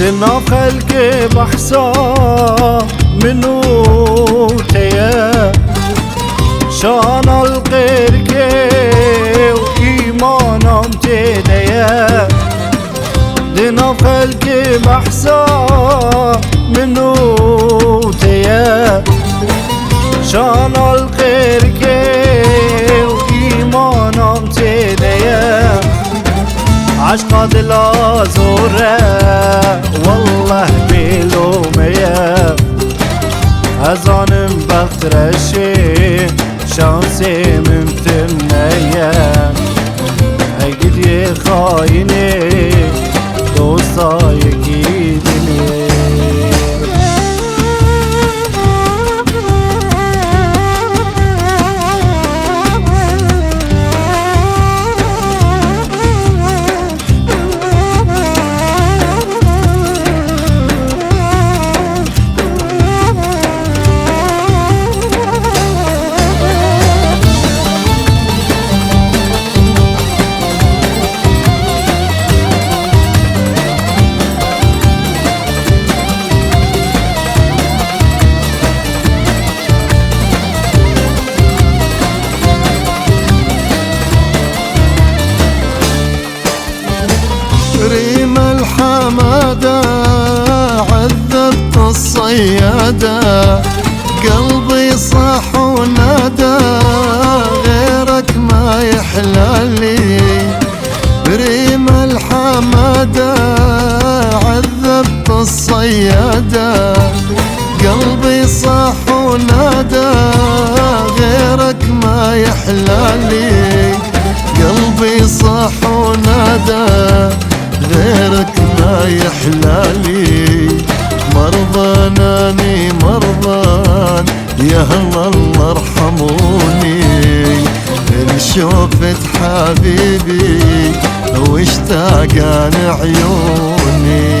دنا خلق بحثا منو تيا شان الغير كي وإيمانم تديا دنا خلق بحثا منو تيا شان الغير كي وإيمانم تديا عشق دلا زوره والله بلوميه هزانم بخت رشي شانسي ممتنيه هيجد يا خايني دوستا يكيدني ريم الحمادة عذبت الصيادة قلبي صاح ونادى غيرك ما يحلالي ريم الحمادة عذبت الصيادة قلبي صاح ونادى غيرك ما يحلالي قلبي صاح ونادى غيرك ما يحلالي مرضاناني مرضان يا هلا الله ارحموني إن شوفت حبيبي واشتاقان عيوني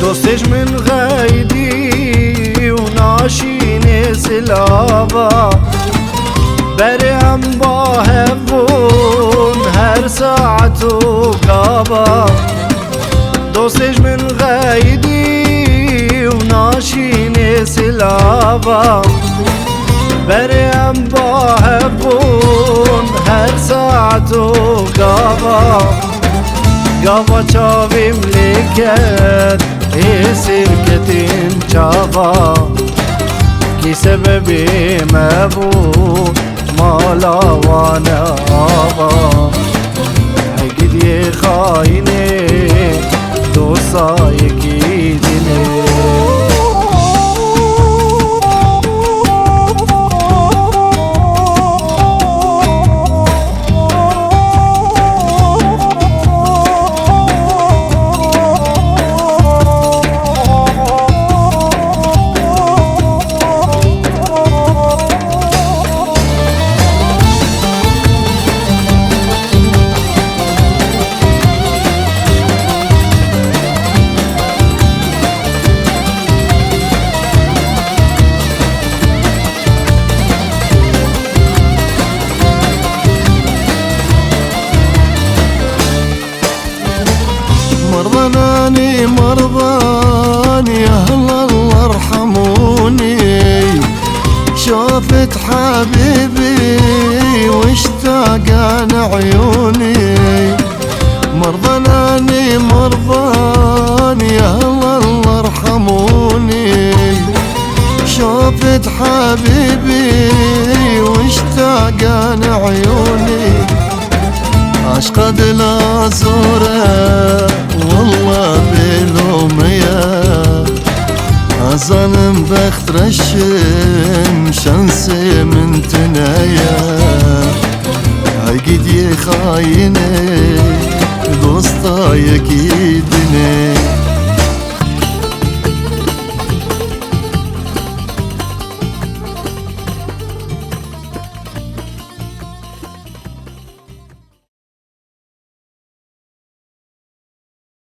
دوستش من غيدي وناشيني سلابا برهم باهبون هر ساعت وقابا دوستش من غيدي وناشيني سلابا برهم باهبون هر ساعت وقابا قابا چاویم لیکت ای سرکتین چاوا کی سببی مبود مالا وانا آبا هگید یه خاینه دوستا یکی دینه مرضاني مرضان يا هلا الله ارحموني شوفت حبيبي واشتاقان عيوني مرضاني مرضان يا هلا الله ارحموني شوفت حبيبي واشتاقان عيوني عشق دلا زوره والله بلوميه ظالم بخت رشه خاينه دوستای اكيد